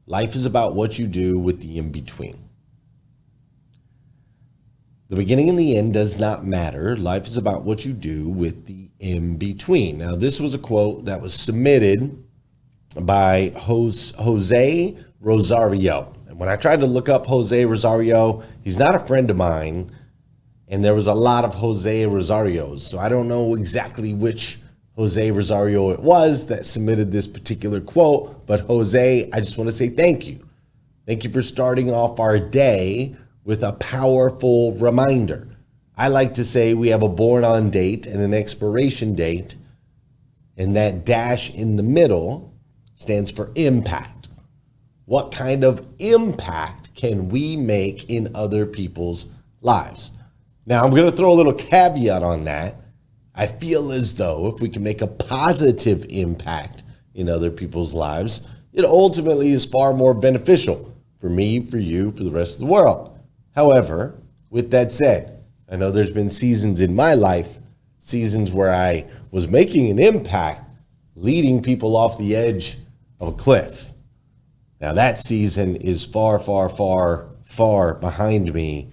Life is about what you do with the in-between. The beginning and the end does not matter. Life is about what you do with the in-between. Now, this was a quote that was submitted by Jose Rosario. And when I tried to look up Jose Rosario, he's not a friend of mine, and there was a lot of Jose Rosarios. So I don't know exactly which Jose Rosario it was that submitted this particular quote, but Jose, I just want to say thank you. Thank you for starting off our day with a powerful reminder. I like to say we have a born-on date and an expiration date, and that dash in the middle stands for impact. What kind of impact can we make in other people's lives? Now, I'm going to throw a little caveat on that. I feel as though if we can make a positive impact in other people's lives, it ultimately is far more beneficial for me, for you, for the rest of the world. However, with that said, I know there's been seasons in my life, seasons where I was making an impact, leading people off the edge of a cliff. Now that season is far, far, far, far behind me.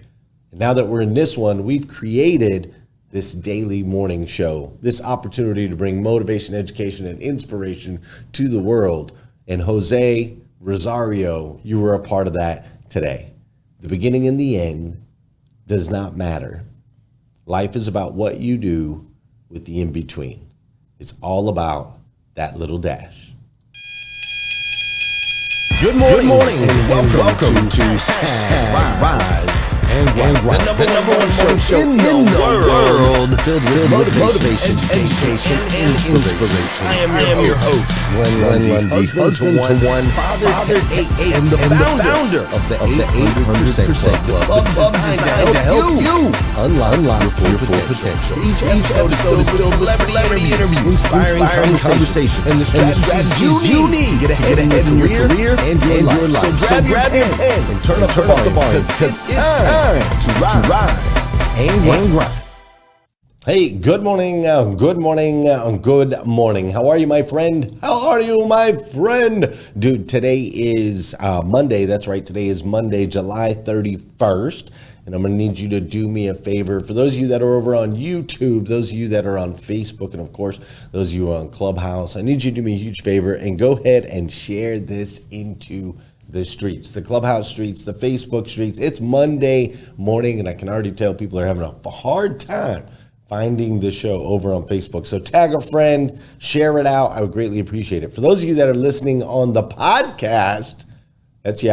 And now that we're in this one, we've created this daily morning show, this opportunity to bring motivation, education, and inspiration to the world. And Jose Rosario, you were a part of that today. The beginning and the end does not matter. Life is about what you do with the in-between. It's all about that little dash. Good morning and welcome to #Rise and Grind, the number one morning show in the world, filled with motivation, education, and inspiration. I am your host, Glenn Lundy, husband to one, father to eight, and the founder of the 800% Club, designed to help you unlock your full potential. Each episode is filled with celebrity interviews, inspiring conversation, and the strategies you need to get ahead in your career and your life. So grab your pen and turn up the volume, because it's time to rise and grind. Hey, good morning, good morning. How are you, my friend? How are you, my friend? Dude, today is Monday. That's right. Today is Monday, July 31st. And I'm going to need you to do me a favor. For those of you that are over on YouTube, those of you that are on Facebook, and of course, those of you who are on Clubhouse, I need you to do me a huge favor and go ahead and share this into the streets, the Clubhouse streets, the Facebook streets. It's Monday morning, and I can already tell people are having a hard time finding the show over on Facebook. So tag a friend, share it out. I would greatly appreciate it. For those of you that are listening on the podcast, that's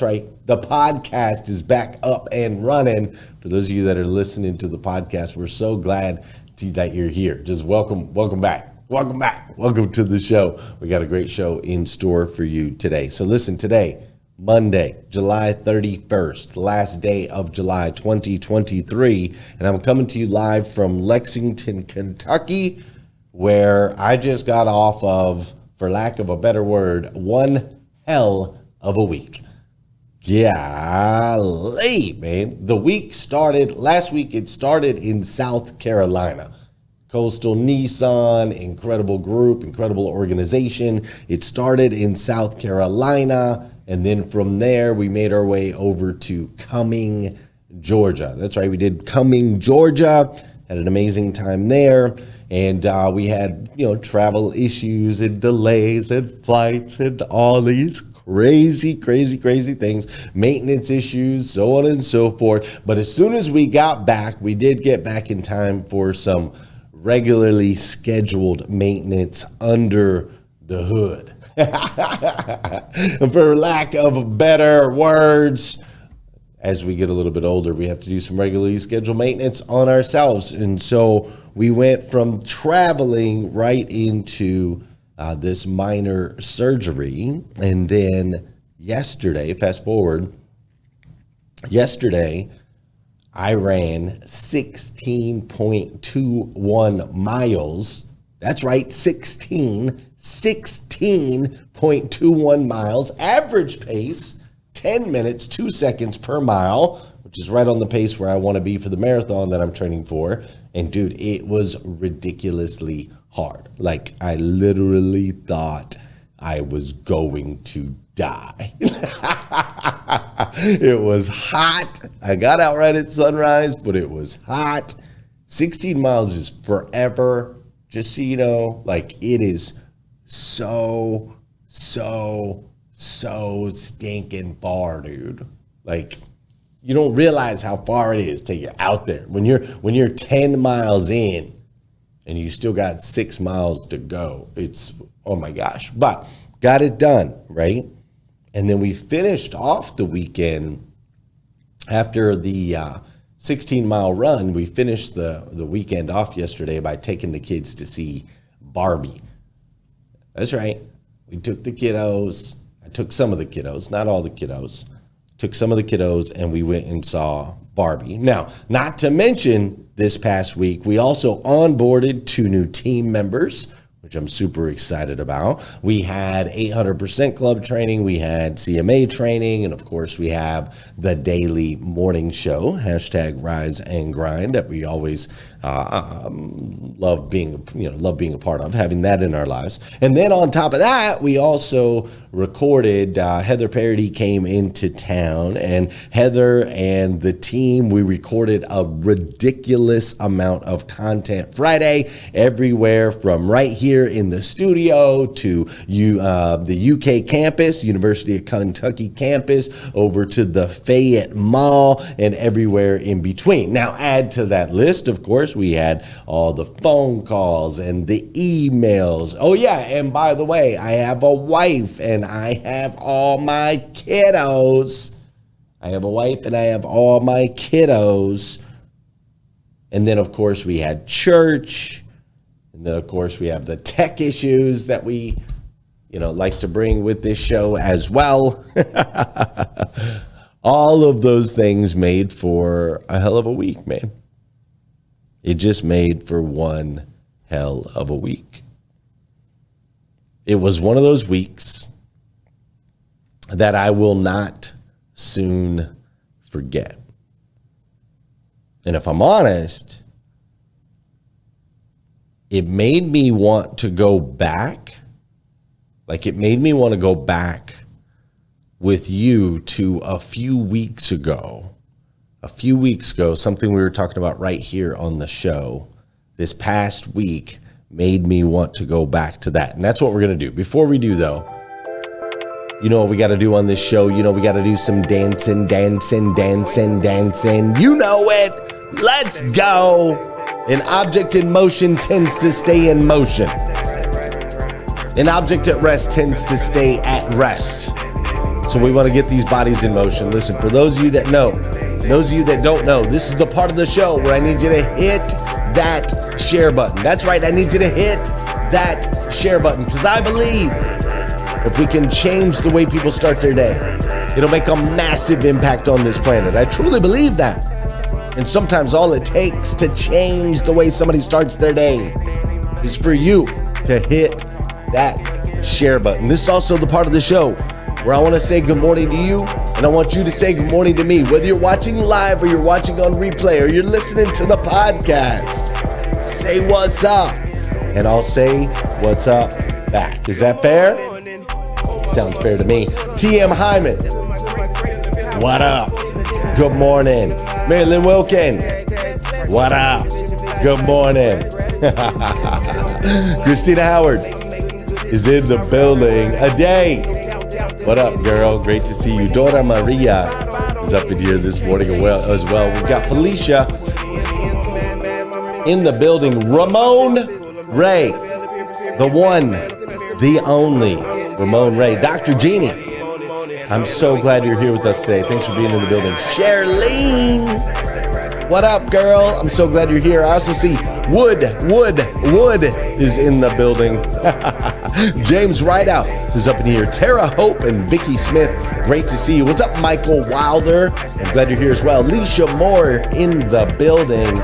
right. The podcast is back up and running. For those of you that are listening to the podcast, we're so glad that you're here. Just welcome back. Welcome to the show. We got a great show in store for you today. So listen, today, Monday, July 31st, last day of July 2023, and I'm coming to you live from Lexington, Kentucky, where I just got off of, for lack of a better word, one hell of a week. Golly, man. The week started, last week it started in South Carolina. Coastal Nissan, incredible group, incredible organization. It started in South Carolina, and then from there we made our way over to Cumming, Georgia. That's right, we did Cumming, Georgia, had an amazing time there. And we had, travel issues and delays and flights and all these crazy things, maintenance issues, so on and so forth. But as soon as we got back, we did get back in time for some regularly scheduled maintenance under the hood. For lack of better words, as we get a little bit older, we have to do some regularly scheduled maintenance on ourselves. And so we went from traveling right into this minor surgery. And then yesterday, fast forward, yesterday, I ran 16.21 miles. That's right, 16.21 miles. Average pace, 10 minutes, 2 seconds per mile, which is right on the pace where I want to be for the marathon that I'm training for. And dude, it was ridiculously hard. Like, I literally thought I was going to die. It was hot. I got out right at sunrise, but it was hot. 16 miles is forever. Just so you know, like it is so stinking far, dude. Like you don't realize how far it is till you're out there. When you're 10 miles in and you still got 6 miles to go, it's, oh my gosh. But got it done, right? And then we finished off the weekend after the 16-mile run. We finished the weekend off yesterday by taking the kids to see Barbie. That's right. We took the kiddos. I took some of the kiddos, not all the kiddos. Took some of the kiddos and we went and saw Barbie. Now, not to mention this past week, we also onboarded 2 new team members, which I'm super excited about. We had 800% club training, we had CMA training, and of course we have the daily morning show, #Rise and Grind, that we always love being a part of, having that in our lives. And then on top of that, we also recorded, Heather Parody came into town, and Heather and the team, we recorded a ridiculous amount of content Friday, everywhere from right here in the studio to the UK campus, University of Kentucky campus, over to the Fayette Mall, and everywhere in between. Now, add to that list, of course, we had all the phone calls and the emails. Oh yeah, and by the way, I have a wife and I have all my kiddos. I have a wife and I have all my kiddos. And then of course we had church. And then of course we have the tech issues that we, like to bring with this show as well. All of those things made for a hell of a week, man. It just made for one hell of a week. It was one of those weeks that I will not soon forget. And if I'm honest, it made me want to go back. Like it made me want to go back with you to a few weeks ago, something we were talking about right here on the show this past week made me want to go back to that. And that's what we're going to do. Before we do, though, you know what we got to do on this show? We got to do some dancing. You know it. Let's go. An object in motion tends to stay in motion. An object at rest tends to stay at rest. So we want to get these bodies in motion. Listen, for those of you that know, those of you that don't know, this is the part of the show where I need you to hit that share button. That's right, I need you to hit that share button, because I believe if we can change the way people start their day, it'll make a massive impact on this planet. I truly believe that. And sometimes all it takes to change the way somebody starts their day is for you to hit that share button. This is also the part of the show where I want to say good morning to you, and I want you to say good morning to me. Whether you're watching live or you're watching on replay or you're listening to the podcast, say what's up, and I'll say what's up back. Is that fair? Sounds fair to me. TM Hyman, what up? Good morning. Marilyn Wilkin, what up? Good morning. Christina Howard is in the building. A day. What up, girl? Great to see you. Dora Maria is up in here this morning as well. We've got Felicia in the building. Ramon Ray, the one, the only Ramon Ray. Dr. Jeannie, I'm so glad you're here with us today. Thanks for being in the building. Charlene, what up, girl? I'm so glad you're here. I also see Wood is in the building. James Rideout is up in here. Tara Hope and Vicky Smith, great to see you. What's up, Michael Wilder? I'm glad you're here as well. Leisha Moore in the building.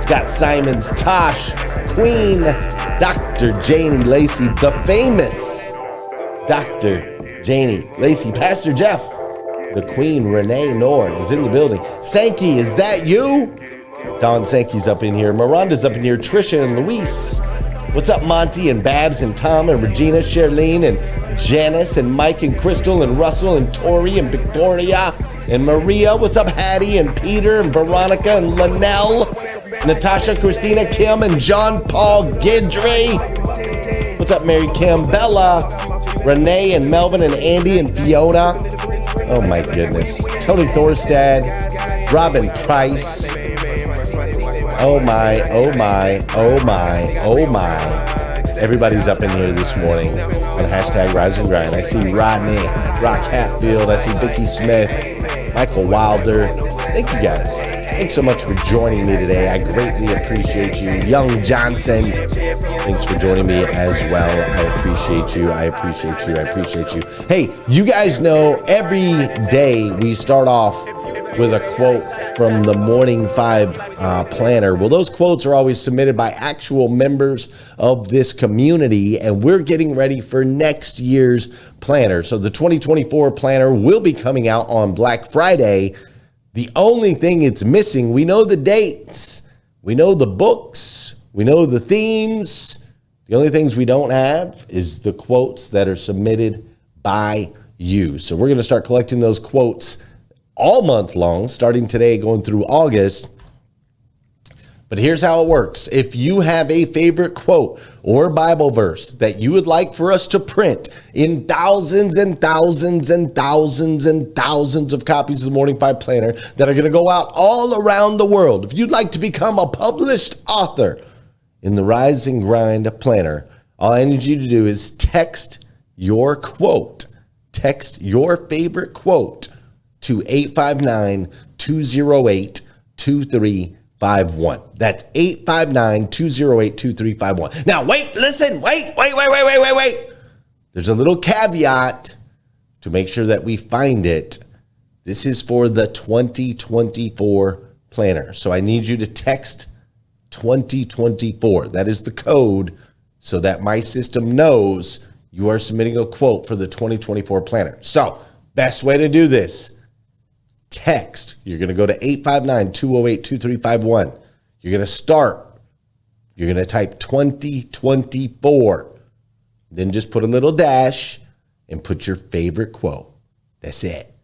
Scott Simons, Tosh, Queen, Dr. Janie Lacey, the famous Dr. Janie Lacey, Pastor Jeff, the Queen Renee Knorr is in the building. Sankey, is that you? Don Sankey's up in here. Miranda's up in here. Trisha and Luis What's up, Monty and Babs and Tom and Regina, Charlene and Janice and Mike and Crystal and Russell and Tori and Victoria and Maria. What's up, Hattie and Peter and Veronica and Linnell, Natasha, Christina, Kim and John Paul Gidry. What's up, Mary Kim, Bella, Renee and Melvin and Andy and Fiona. Oh my goodness. Tony Thorstad, Robin Price. Oh my, oh my, oh my, oh my. Everybody's up in here this morning on hashtag Rise and Grind. I see Rodney, Rock Hatfield. I see Vicky Smith, Michael Wilder. Thank you guys. Thanks so much for joining me today. I greatly appreciate you. Young Johnson, thanks for joining me as well. I appreciate you. I appreciate you. I appreciate you. Hey, you guys know every day we start off with a quote from the Morning Five planner. Well, those quotes are always submitted by actual members of this community, and we're getting ready for next year's planner. So the 2024 planner will be coming out on Black Friday. The only thing it's missing, we know the dates, we know the books, we know the themes. The only things we don't have is the quotes that are submitted by you. So we're going to start collecting those quotes all month long, starting today, going through August. But here's how it works. If you have a favorite quote or Bible verse that you would like for us to print in thousands and thousands and thousands and thousands of copies of the Morning Five Planner that are going to go out all around the world, if you'd like to become a published author in the Rise and Grind Planner, all I need you to do is text your quote, text your favorite quote to 859-208-2351. That's 859-208-2351. Now, wait, listen, wait. There's a little caveat to make sure that we find it. This is for the 2024 planner. So I need you to text 2024. That is the code so that my system knows you are submitting a quote for the 2024 planner. So, best way to do this, text. You're going to go to 859-208-2351. You're going to start. You're going to type 2024. Then just put a little dash and put your favorite quote. That's it.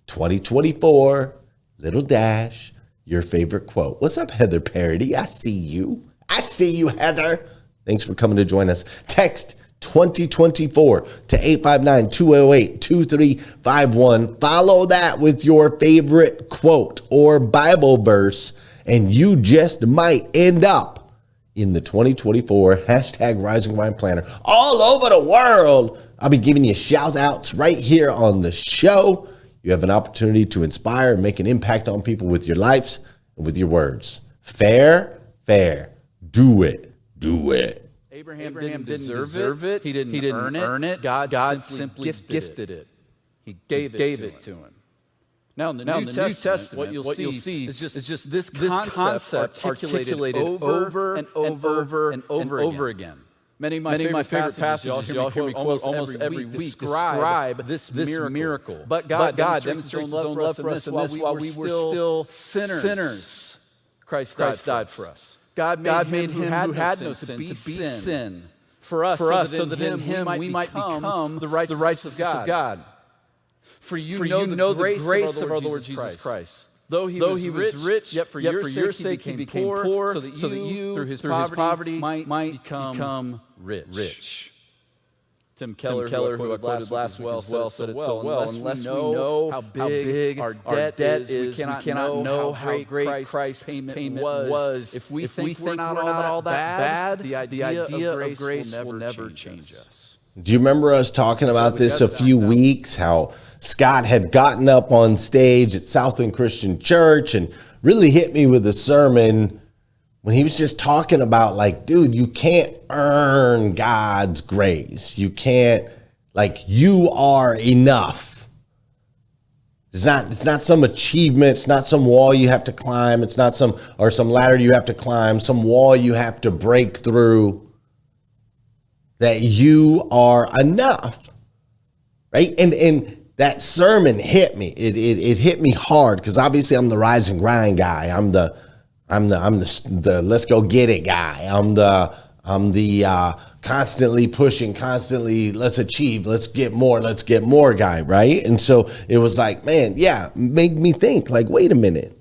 2024, little dash, your favorite quote. What's up, Heather Parody? I see you. I see you, Heather. Thanks for coming to join us. Text 2024 to 859-208-2351. Follow that with your favorite quote or Bible verse, and you just might end up in the 2024 hashtag Rise and Grind Planner all over the world. I'll be giving you shout outs right here on the show. You have an opportunity to inspire and make an impact on people with your lives and with your words. Fair. Do it. Abraham didn't deserve it. He didn't earn it. God simply gifted it. He gave it to him. Now, in the New Testament, what you'll see is just this concept articulated over and over again. Many of my favorite passages, y'all hear me quote almost every week, describe this miracle. But God demonstrates His own love for us, and while we were still sinners, Christ died for us. God made him who had no sin to be sin for us so that in him we might become the righteousness of God. For you know the grace of our Lord Jesus Christ. Though he was rich, yet for your sake he became poor, so that you through his poverty, might become rich. Tim Keller, who I quoted last week as well, said it so well. Unless we know how big our debt is, we cannot know how great Christ's payment was. If we think we're not all that bad, the idea of grace will never change us. Do you remember us talking about this a few weeks, how Scott had gotten up on stage at Southland Christian Church and really hit me with a sermon when he was just talking about, like, dude, you can't earn God's grace. You can't, you are enough. It's not some achievement. It's not some wall you have to climb. It's not some ladder you have to climb, some wall you have to break through. That you are enough, right? And that sermon hit me. It hit me hard because obviously I'm the rise and grind guy. I'm the let's go get it guy. I'm I'm the constantly pushing, constantly let's achieve, let's get more guy, right? And so it was like, man, yeah, made me think like, wait a minute.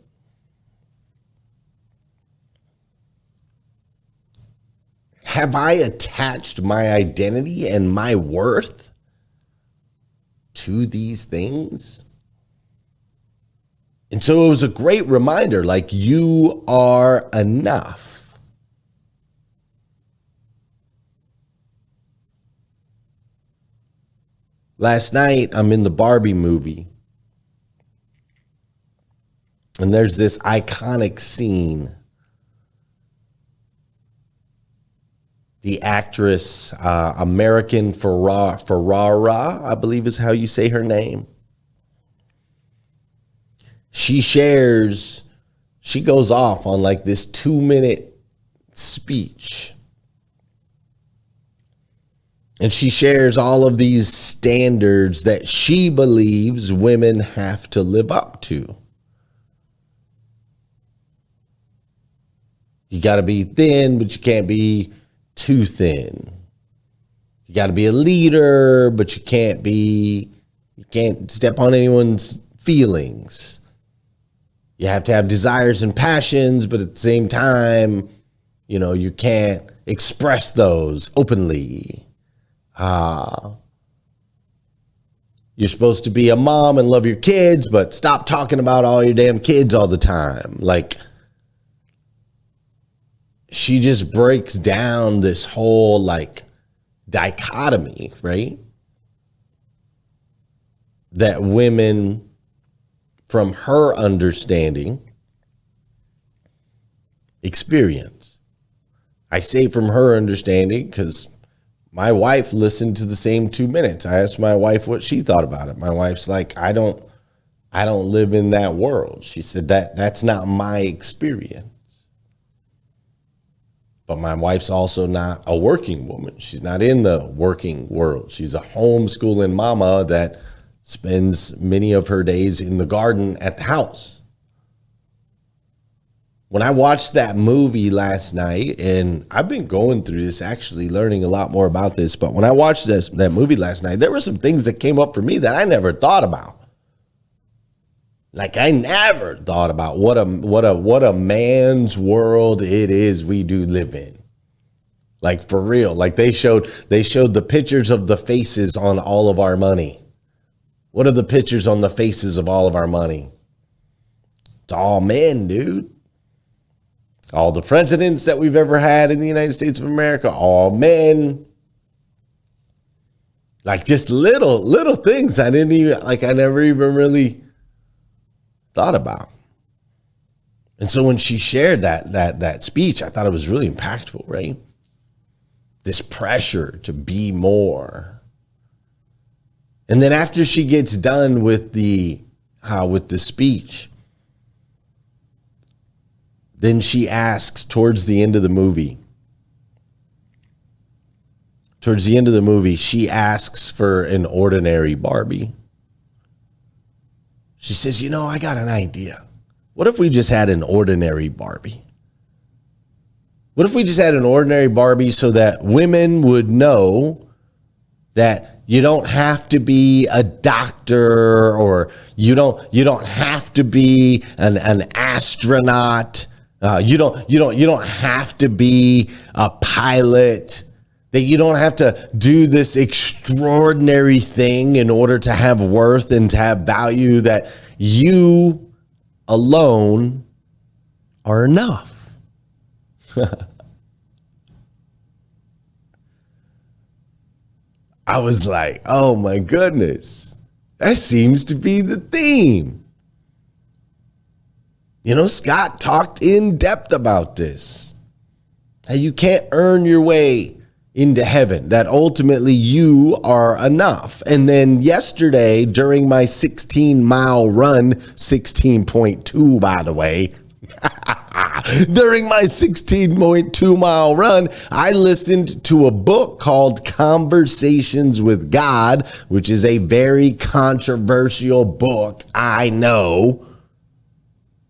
Have I attached my identity and my worth to these things? And so it was a great reminder, like, you are enough. Last night, I'm in the Barbie movie, and there's this iconic scene. The actress, American Ferrara, I believe is how you say her name. She goes off on like this 2-minute speech. And she shares all of these standards that she believes women have to live up to. You got to be thin, but you can't be too thin. You got to be a leader, but you can't step on anyone's feelings. You have to have desires and passions, but at the same time, you can't express those openly. You're supposed to be a mom and love your kids, but stop talking about all your damn kids all the time. Like, she just breaks down this whole like dichotomy, right? That women, from her understanding, experience. I say from her understanding because my wife listened to the same 2 minutes. I asked my wife what she thought about it. My wife's like, I don't live in that world. She said that's not my experience. But my wife's also not a working woman. She's not in the working world. She's a homeschooling mama that spends many of her days in the garden at the house. When I watched that movie last night, and I've been going through this, actually learning a lot more about this, but when I watched that movie last night, there were some things that came up for me that I never thought about. Like, I never thought about what a man's world it is we do live in. Like, for real. Like, they showed the pictures of the faces on all of our money. What are the pictures on the faces of all of our money? It's all men, dude. All the presidents that we've ever had in the United States of America, all men. Like, just little things I never even really thought about. And so when she shared that speech, I thought it was really impactful, right? This pressure to be more. And then after she gets done with the speech, then she asks towards the end of the movie, she asks for an ordinary Barbie. She says, I got an idea. What if we just had an ordinary Barbie? What if we just had an ordinary Barbie so that women would know that you don't have to be a doctor, or you don't have to be an astronaut. You don't have to be a pilot. That you don't have to do this extraordinary thing in order to have worth and to have value, that you alone are enough. I was like, oh my goodness, that seems to be the theme. Scott talked in depth about this. That you can't earn your way into heaven, that ultimately you are enough. And then yesterday, during my 16-mile run, 16.2, by the way, during my 16.2 mile run, I listened to a book called Conversations with God, which is a very controversial book, I know.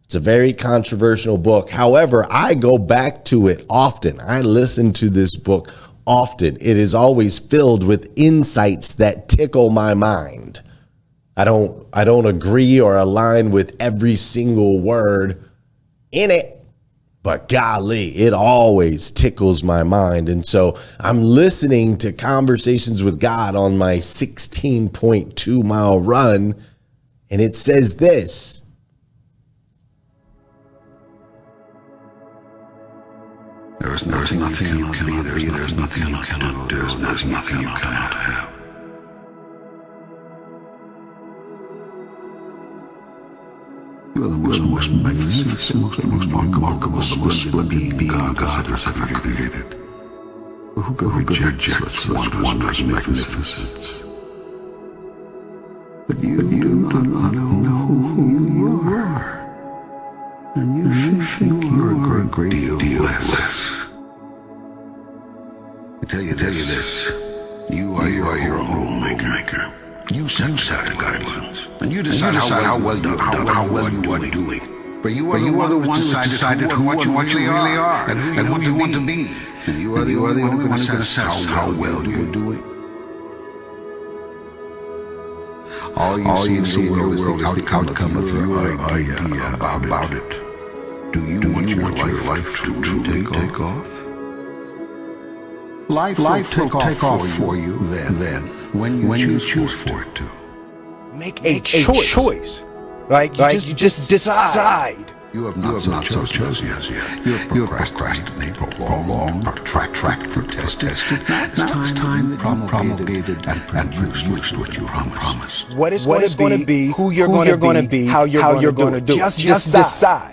It's a very controversial book. However, I go back to it often. I listen to this book often. It is always filled with insights that tickle my mind. I don't agree or align with every single word in it, but golly, it always tickles my mind. And so I'm listening to Conversations with God on my 16.2 mile run, and it says this. There's nothing you cannot be, there's nothing you cannot do, there's nothing you cannot have. You are the most magnificent, most remarkable, the most splendid being God has ever created. Who could reject such wondrous magnificence? But you do not know who you are. And you think you're a great deal less. I tell you this, you are your own maker. You set the guidelines, and you decide how well you are doing. For you are the one who decided what you really are, and who you want to be. And you are the only one who assess how well you are doing. All you see in the world is the outcome of your idea about it. Do you want your life to truly take off? Life will take off for you then when you choose for it to. Make a choice. Like you just decide. You have not so chosen as yet. You have procrastinated, prolonged, protested. Now it's time that promulgated and produced what you promised. What is going to be, who you're going to be, how you're going to do it. Just decide.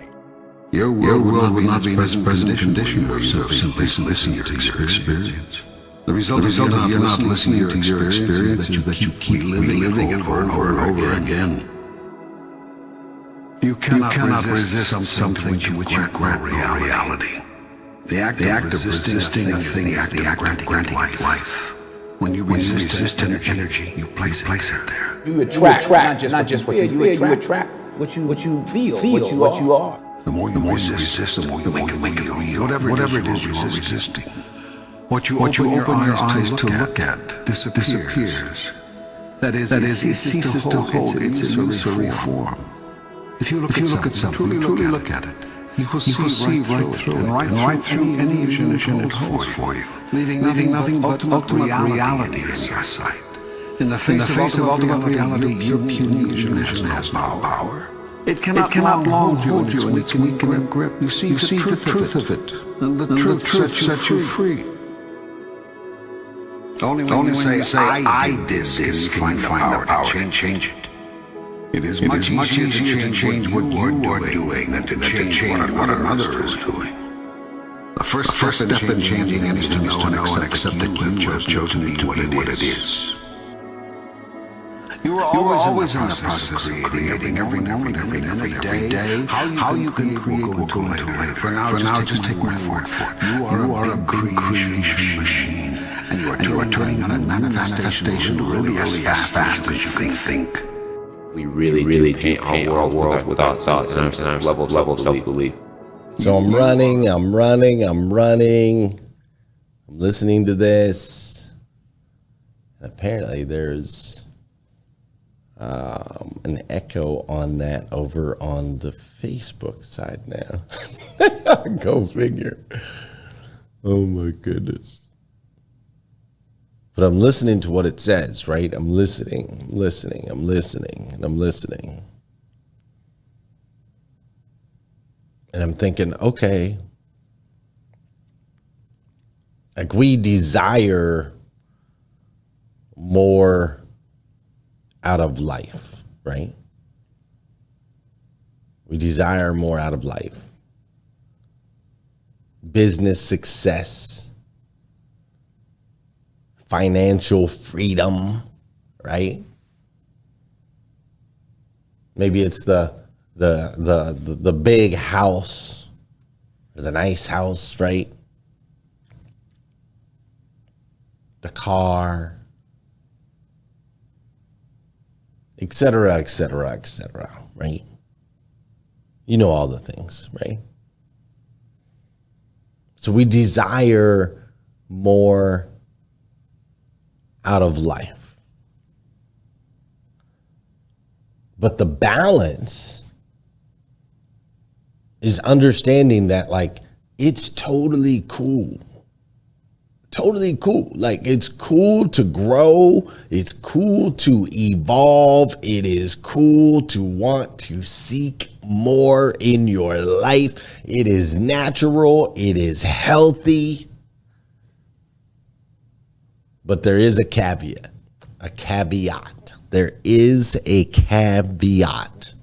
Your world will not be in present condition where you simply listen to your experience. The result of you not listening to your experience is that you keep living it over and over again. You cannot resist something which you grant reality. The act of resisting a thing is the act of granting life. When you resist energy, you place it there. You attract not just what you feel, you attract what you feel, what you are. The more you resist, the more you make it real. Whatever it is you are resisting. What you open your eyes to look at disappears. That is, it ceases to hold its illusory form. If you look at something, truly look at it, you will see right through it, and right through any illusion it holds for you, leaving nothing but ultimate reality in your sight. In the face of ultimate reality, your puny illusion has no power. It cannot long hold you in its weakening grip. You see the truth of it, and the truth sets you free. Only when you say, I did this, can you find the power to change it. It is much easier to change what you are doing than to change what another is doing. The first step in changing is to know and accept that you have chosen to be what it is. You are always in the process of creating every moment, every day. How you can create will go into later. For now, just take my word for it. You are a big creation machine, and you are turning on a manifestation really as fast as you can think. We really paint our world with our thoughts and our level of self-belief. So I'm running. I'm listening to this. Apparently there's an echo on that over on the Facebook side now. Go figure. Oh my goodness. But I'm listening to what it says, right? I'm listening. And I'm thinking, okay, like we desire more out of life, right? We desire more out of life. Business success, financial freedom, right? Maybe it's the big house or the nice house, right? The car, et cetera, right? You know all the things, right? So we desire more out of life. But the balance is understanding that, like, it's totally cool. Totally cool. Like, it's cool to grow. It's cool to evolve. It is cool to want to seek more in your life. It is natural. It is healthy. But there is a caveat. A caveat. There is a caveat.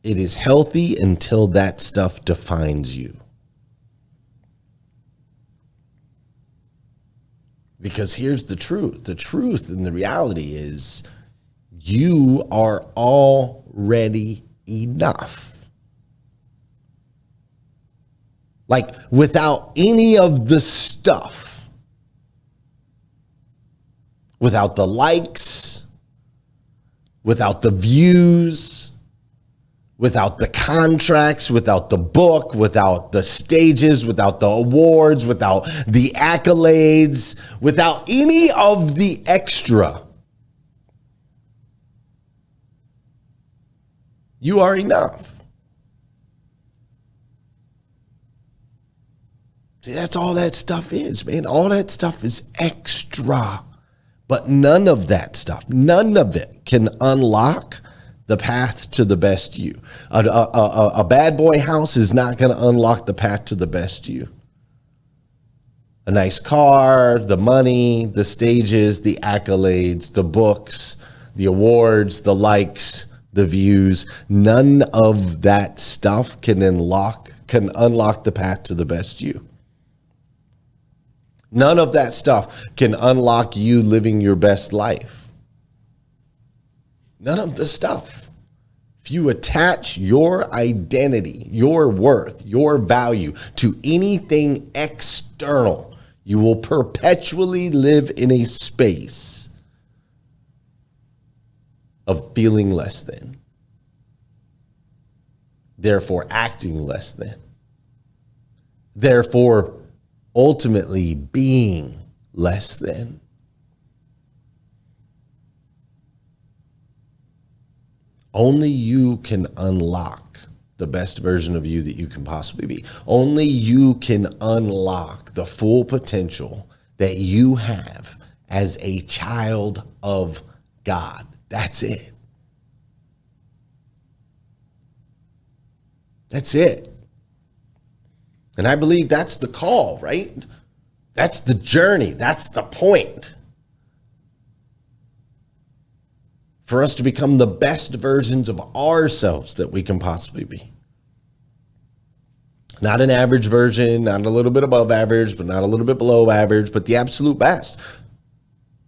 It is healthy until that stuff defines you. Because here's the truth. The truth and the reality is you are already enough. Like, without any of the stuff, without the likes, without the views, without the contracts, without the book, without the stages, without the awards, without the accolades, without any of the extra, you are enough. See, that's all that stuff is, man. All that stuff is extra. But none of that stuff, none of it can unlock the path to the best you. A bad boy house is not going to unlock the path to the best you. A nice car, the money, the stages, the accolades, the books, the awards, the likes, the views, none of that stuff can unlock the path to the best you. None of that stuff can unlock you living your best life. None of the stuff. If you attach your identity, your worth, your value to anything external, you will perpetually live in a space of feeling less than. Therefore, acting less than. Therefore, ultimately being less than. Only you can unlock the best version of you that you can possibly be. Only you can unlock the full potential that you have as a child of God. That's it. That's it. And I believe that's the call, right? That's the journey. That's the point. For us to become the best versions of ourselves that we can possibly be. Not an average version, not a little bit above average, but not a little bit below average, but the absolute best.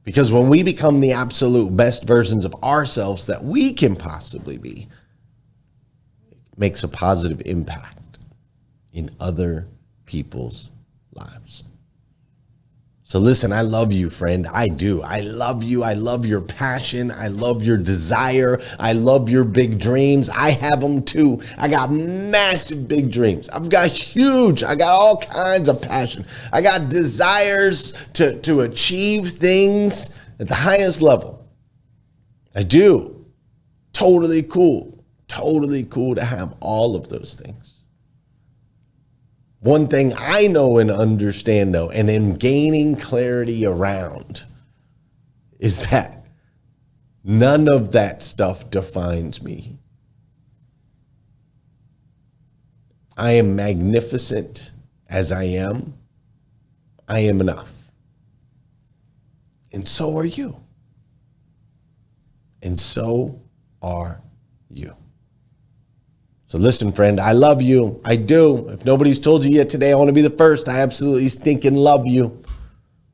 Because when we become the absolute best versions of ourselves that we can possibly be, it makes a positive impact in other people's lives. So listen, I love you, friend. I do. I love you. I love your passion. I love your desire. I love your big dreams. I have them too. I got massive big dreams. I got all kinds of passion. I got desires to achieve things at the highest level. I do. Totally cool. Totally cool to have all of those things. One thing I know and understand, though, and am gaining clarity around, is that none of that stuff defines me. I am magnificent as I am. I am enough. And so are you. And so are you. So listen, friend, I love you. I do. If nobody's told you yet today, I want to be the first. I absolutely stinking love you.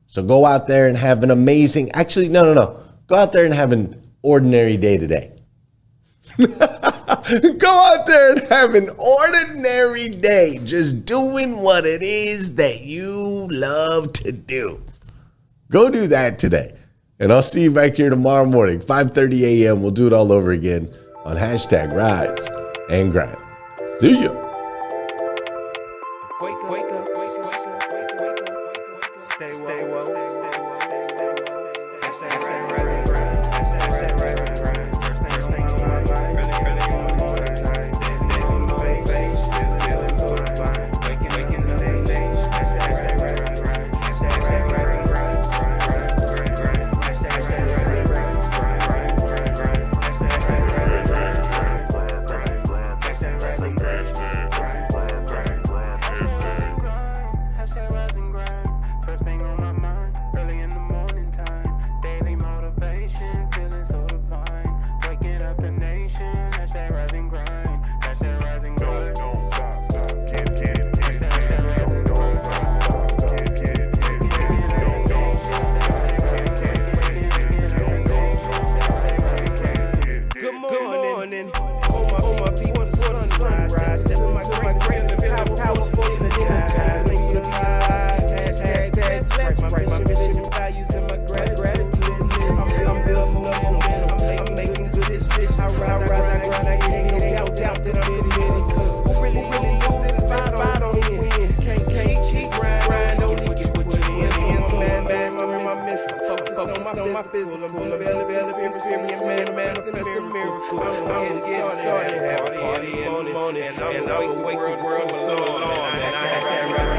So go out there and have an amazing, no. Go out there and have an ordinary day today. Go out there and have an ordinary day, just doing what it is that you love to do. Go do that today. And I'll see you back here tomorrow morning, 5:30 a.m. We'll do it all over again on hashtag Rise and Grind. See ya. Wake up, wake up, wake up, wake up, wake up, wake up. Stay woke. Hashtag rise and grind. Hashtag rise and grind. First thing on my mind. Early in the morning time. Daily motivation. Feeling so fine. Waking up the nation. Hashtag rise and grind. Hashtag rise and grind. Grind. Hashtag rise and grind. Grind. Hashtag rise and grind. Hashtag rise and grind. Hashtag rise and grind. First thing on my mind, early in the morning time. Daily motivation, feeling so divine. Waking up the nation. Hashtag rise and grind. Hashtag rise and grind. Don't stop. Good morning. On my feet for the sunrise. Stepping my greatest powerful in the sky. Hashtag my mission values and my gratitude. I'm building up momentum. I'm making good decisions. I rise, I grind. I ain't no doubt that I'm committed. Cause who really knows if I don't win? Can't cheat, grind. Don't need to put your hands on my mental. Focused on my physical. Belly, experience, man, the miracle. I'm getting started. Have a party in the morning. And I'm awake the world so long.